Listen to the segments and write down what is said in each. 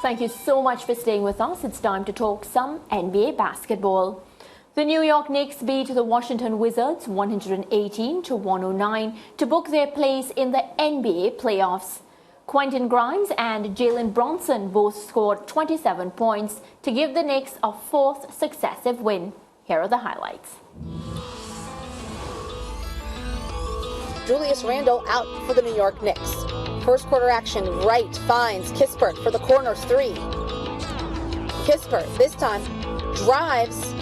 Thank you so much for staying with us. It's time to talk some NBA basketball. The New York Knicks beat the Washington Wizards 118-109 to book their place in the NBA playoffs. Quentin Grimes and Jalen Brunson both scored 27 points to give the Knicks a fourth successive win. Here are the highlights. Julius Randle out for the New York Knicks. First quarter action, Wright finds Kispert for the corner three. Kispert, this time, drives,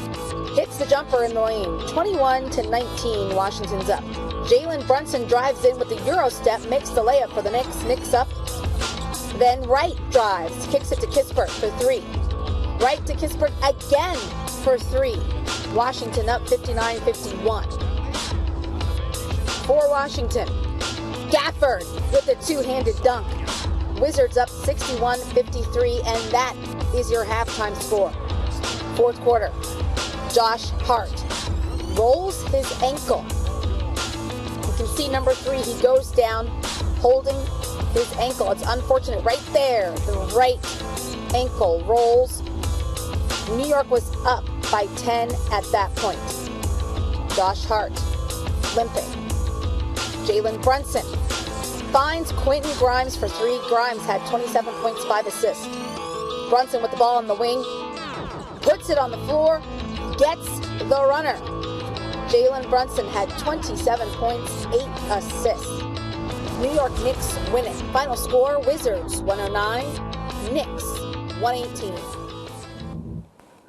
hits the jumper in the lane. 21-19, Washington's up. Jalen Brunson drives in with the Euro step, makes the layup for the Knicks. Knicks up. Then Wright drives, kicks it to Kispert for three. Wright to Kispert again for three. Washington up 59-51. For Washington, Gafford with a two-handed dunk. Wizards up 61-53, and that is your halftime score. Fourth quarter, Josh Hart rolls his ankle. You can see number 3, he goes down holding his ankle. It's unfortunate right there. The right ankle rolls. New York was up by 10 at that point. Josh Hart limping. Jalen Brunson finds Quentin Grimes for three. Grimes had 27 points, 5 assists. Brunson with the ball on the wing, puts it on the floor, gets the runner. Jalen Brunson had 27 points, 8 assists. New York Knicks winning. Final score, Wizards 109, Knicks 118.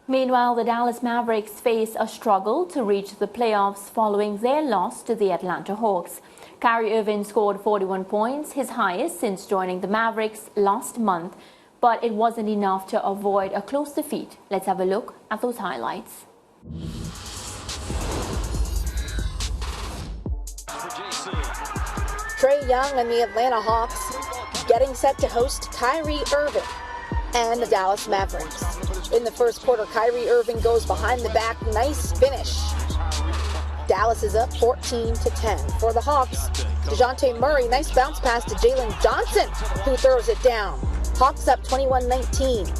Meanwhile, the Dallas Mavericks face a struggle to reach the playoffs following their loss to the Atlanta Hawks. Kyrie Irving scored 41 points, his highest since joining the Mavericks last month, but it wasn't enough to avoid a close defeat. Let's have a look at those highlights. Trae Young and the Atlanta Hawks getting set to host Kyrie Irving and the Dallas Mavericks. In the first quarter, Kyrie Irving goes behind the back, nice finish. Dallas is up 14-10. For the Hawks, DeJounte Murray, nice bounce pass to Jalen Johnson, who throws it down. Hawks up 21-19.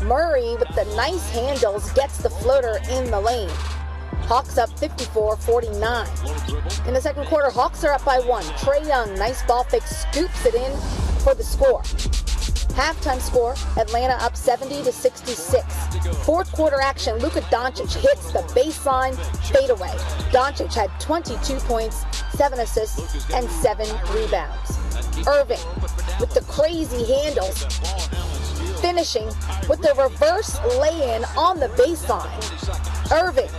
Murray, with the nice handles, gets the floater in the lane. Hawks up 54-49. In the second quarter, Hawks are up by 1. Trae Young, nice ball fake, scoops it in for the score. Halftime score, Atlanta up 70-66. Fourth quarter action, Luka Doncic hits the baseline fadeaway. Doncic had 22 points, 7 assists, and 7 rebounds. Irving with the crazy handles, finishing with the reverse lay-in on the baseline. Irving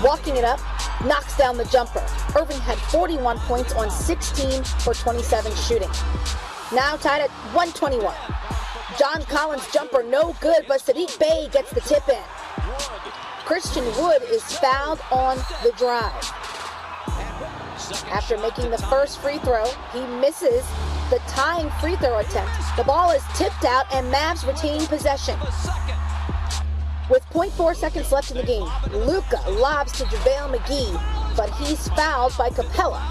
walking it up, knocks down the jumper. Irving had 41 points on 16 for 27 shooting. Now tied at 121. John Collins' jumper no good, but Sadiq Bey gets the tip in. Christian Wood is fouled on the drive. After making the first free throw, he misses the tying free throw attempt. The ball is tipped out and Mavs retain possession. With 0.4 seconds left in the game, Luka lobs to JaVale McGee, but he's fouled by Capella.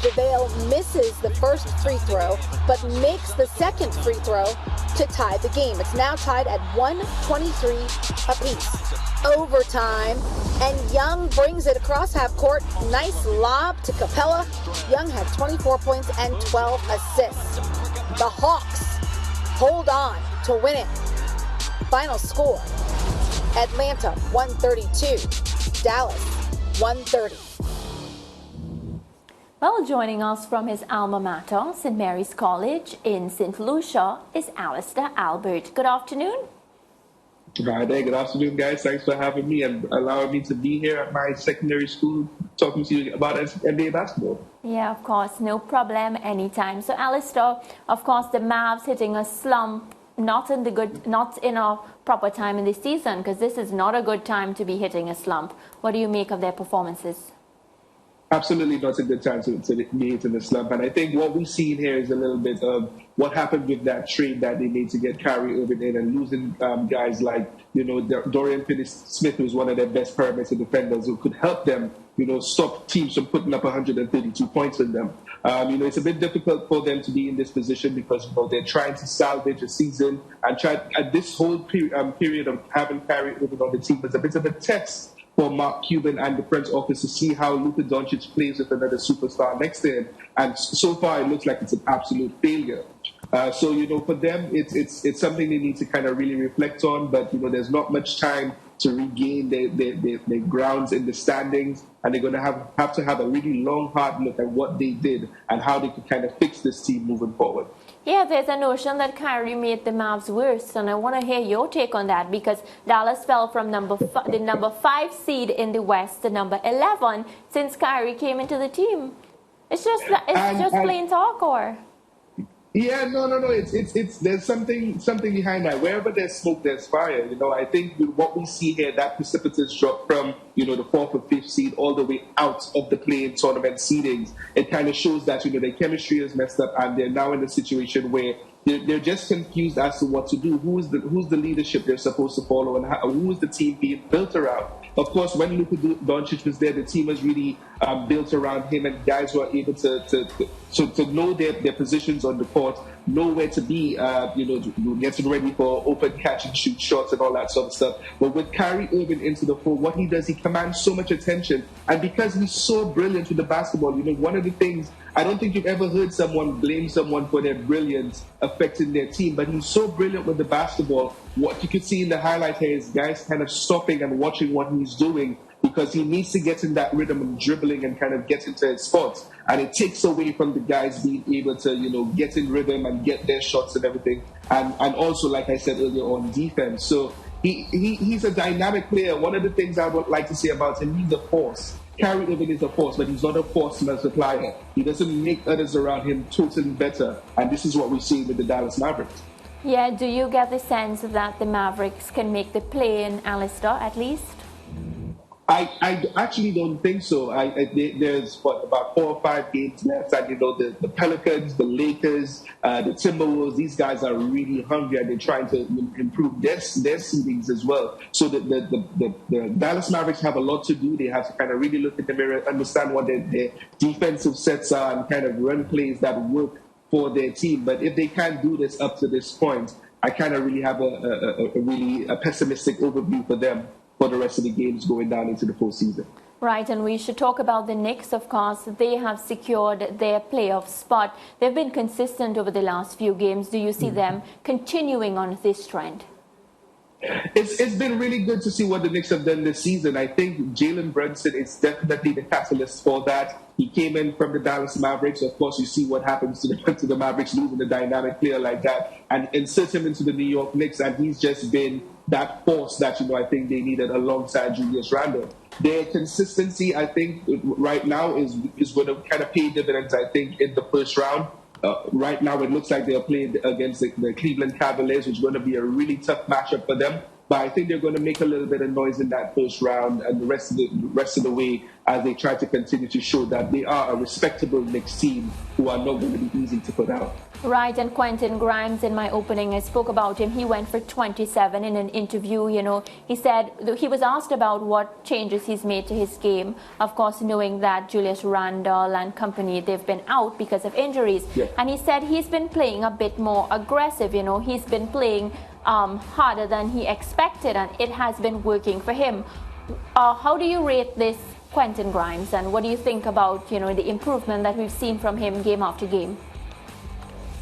JaVale misses the first free throw, but makes the second free throw to tie the game. It's now tied at 123 apiece. Overtime, and Young brings it across half court. Nice lob to Capella. Young had 24 points and 12 assists. The Hawks hold on to win it. Final score, Atlanta 132, Dallas 130. Well, joining us from his alma mater, St. Mary's College in St. Lucia, is Alastair Albert. Good afternoon. Hi there. Good afternoon, guys. Thanks for having me and allowing me to be here at my secondary school talking to you about NBA basketball. Yeah, of course. No problem anytime. So, Alastair, of course, the Mavs hitting a slump, not in a proper time in the season, because this is not a good time to be hitting a slump. What do you make of their performances? Absolutely not a good time to be in the slump. And I think what we've seen here is a little bit of what happened with that trade that they made to get Kyrie Irving in and losing guys like, Dorian Finney-Smith, who's one of their best perimeter defenders who could help them, stop teams from putting up 132 points on them. It's a bit difficult for them to be in this position because, they're trying to salvage a season and this whole period of having Kyrie Irving on the team was a bit of a test for Mark Cuban and the front office to see how Luka Doncic plays with another superstar next to him. And so far, it looks like it's an absolute failure. So, for them, it's something they need to kind of really reflect on. But, there's not much time to regain their grounds in the standings. And they're going to have to have a really long, hard look at what they did and how they could kind of fix this team moving forward. Yeah, there's a notion that Kyrie made the Mavs worse, and I want to hear your take on that because Dallas fell from the number 5 seed in the West to number 11 since Kyrie came into the team. It's just plain talk, or? Yeah, no. It's there's something behind that. Wherever there's smoke, there's fire. I think what we see here, that precipitous drop from the 4th or 5th seed all the way out of the play-in tournament seedings, it kind of shows that their chemistry is messed up and they're now in a situation where they're just confused as to what to do. Who's the leadership they're supposed to follow, and who is the team being built around? Of course, when Luka Doncic was there, the team was really built around him, and guys were able to know their positions on the court, know where to be, getting ready for open catch and shoot shots and all that sort of stuff. But with Kyrie Irving into the fold, what he does, he commands so much attention, and because he's so brilliant with the basketball, one of the things, I don't think you've ever heard someone blame someone for their brilliance affecting their team, but he's so brilliant with the basketball. What you could see in the highlight here is guys kind of stopping and watching what he's doing because he needs to get in that rhythm of dribbling and kind of get into his spots. And it takes away from the guys being able to, get in rhythm and get their shots and everything. And also, like I said earlier, on defense. So he's a dynamic player. One of the things I would like to say about him, he's a force. Kyrie Irving is a force, but he's not a force multiplier. He doesn't make others around him totally better. And this is what we see with the Dallas Mavericks. Yeah, do you get the sense that the Mavericks can make the play-in, Alastair, at least? I actually don't think so. There's about 4 or 5 games left, and the Pelicans, the Lakers, the Timberwolves. These guys are really hungry, and they're trying to improve their seedings as well. So the Dallas Mavericks have a lot to do. They have to kind of really look in the mirror, understand what their defensive sets are, and kind of run plays that work for their team. But if they can't do this up to this point, I kind of really have a pessimistic overview for them for the rest of the games going down into the postseason. Right, and we should talk about the Knicks, of course. They have secured their playoff spot. They've been consistent over the last few games. Do you see them continuing on this trend? It's been really good to see what the Knicks have done this season. I think Jalen Brunson is definitely the catalyst for that. He came in from the Dallas Mavericks. Of course, you see what happens to the Mavericks losing a dynamic player like that and insert him into the New York Knicks, and he's just been that force that, I think they needed alongside Julius Randle. Their consistency, I think, right now is going to kind of pay dividends, I think, in the first round. Right now, it looks like they're playing against the Cleveland Cavaliers, which is going to be a really tough matchup for them. But I think they're going to make a little bit of noise in that first round and the rest of the way as they try to continue to show that they are a respectable Knicks team who are not going to be easy to put out. Right, and Quentin Grimes, in my opening, I spoke about him. He went for 27 in an interview. He said he was asked about what changes he's made to his game. Of course, knowing that Julius Randle and company, they've been out because of injuries. Yeah. And he said he's been playing a bit more aggressive. He's been playing harder than he expected, and it has been working for him. How do you rate this Quentin Grimes, and what do you think about the improvement that we've seen from him game after game?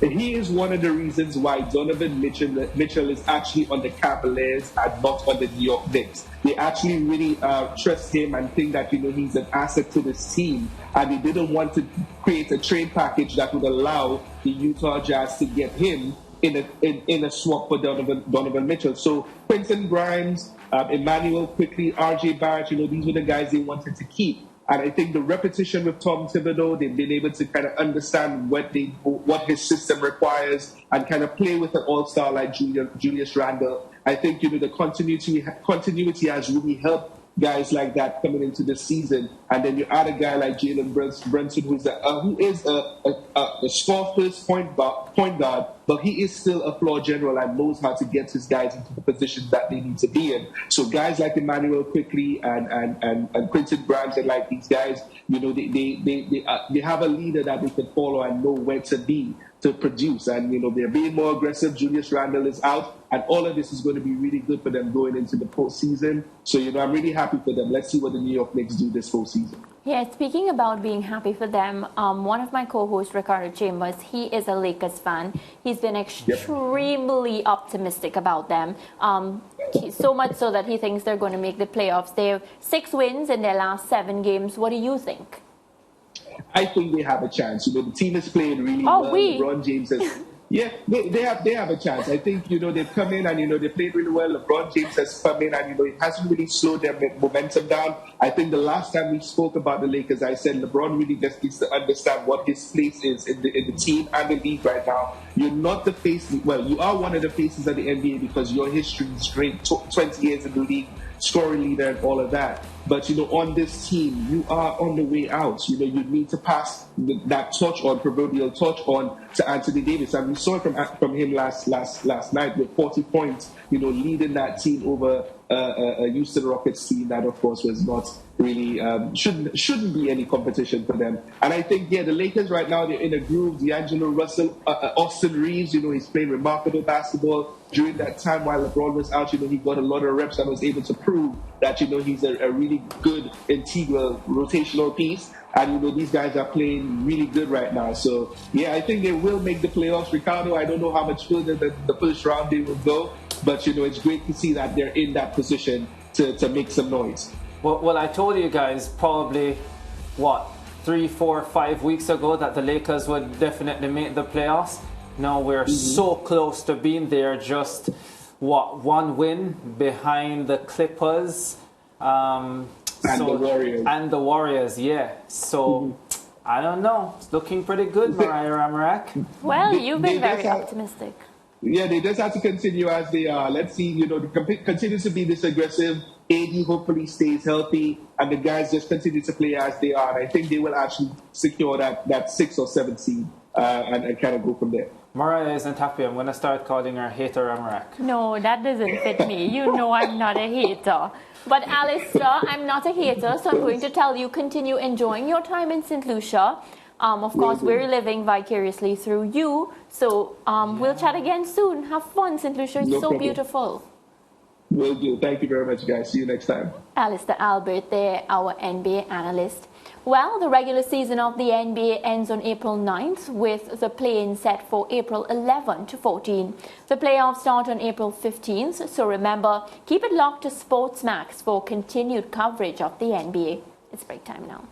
He is one of the reasons why Donovan Mitchell is actually on the Cavaliers and not on the New York Knicks. They actually really trust him and think that he's an asset to this team, and they didn't want to create a trade package that would allow the Utah Jazz to get him in a swap for Donovan Mitchell. So Quentin Grimes, Emmanuel quickly, RJ Barrett, these were the guys they wanted to keep. And I think the repetition with Tom Thibodeau, they've been able to kind of understand what his system requires and kind of play with an all-star like Julius Randle. I think the continuity has really helped guys like that coming into the season, and then you add a guy like Jalen Brunson, who is a score-first point guard, but he is still a floor general and knows how to get his guys into the positions that they need to be in. So guys like Emmanuel Quickly and Quentin Grimes and like these guys, you know, they have a leader that they can follow and know where to be to produce. And, you know, they're being more aggressive. Julius Randle is out. And all of this is going to be really good for them going into the postseason. So, you know, I'm really happy for them. Let's see what the New York Knicks do this whole season. Yeah, speaking about being happy for them, one of my co-hosts, Ricardo Chambers, he is a Lakers fan. He's been extremely optimistic about them. So much so that he thinks they're going to make the playoffs. They have 6 wins in their last 7 games. What do you think? I think they have a chance. You know, the team is playing really well. LeBron James has... Yeah, they have a chance. I think, you know, they've come in and, you know, they played really well. LeBron James has come in and, you know, it hasn't really slowed their momentum down. I think the last time we spoke about the Lakers, I said LeBron really just needs to understand what his place is in the team and the league right now. You're not the face, well, you are one of the faces of the NBA because your history is great, 20 years in the league, scoring leader and all of that. But, you know, on this team, you are on the way out. You know, you need to pass that proverbial torch on to Anthony Davis. And we saw it from him last night with 40 points, you know, leading that team over a Houston Rockets team that, of course, was not really, shouldn't be any competition for them. And I think, yeah, the Lakers right now, they're in a groove. D'Angelo Russell, Austin Reeves, you know, he's playing remarkable basketball. During that time while LeBron was out, you know, he got a lot of reps and was able to prove that, you know, he's a really good integral rotational piece. And, you know, these guys are playing really good right now. So, yeah, I think they will make the playoffs. Ricardo, I don't know how much further the first round they will go. But, you know, it's great to see that they're in that position to make some noise. Well, I told you guys probably, 3, 4, 5 weeks ago that the Lakers would definitely make the playoffs. Now we're so close to being there, just, 1 win behind the Clippers. And the Warriors. And the Warriors, yeah. So, I don't know. It's looking pretty good, Mariah Ramarak. Well, you've been very optimistic. Yeah, they just have to continue as they are. Let's see, you know, they continue to be this aggressive. AD hopefully stays healthy, and the guys just continue to play as they are. And I think they will actually secure that 6th or 7th seed and kind of go from there. Mariah isn't happy. I'm going to start calling her Hater Ramarak. No, that doesn't fit me. You know I'm not a hater. But Alastair, I'm not a hater, so I'm going to tell you, continue enjoying your time in St. Lucia. Of course, we're living vicariously through you. So we'll chat again soon. Have fun. St. Lucia is so beautiful. Will do. Thank you very much, guys. See you next time. Alastair Albert there, our NBA analyst. Well, the regular season of the NBA ends on April 9th with the play-in set for April 11 to 14. The playoffs start on April 15th, so remember, keep it locked to Sportsmax for continued coverage of the NBA. It's break time now.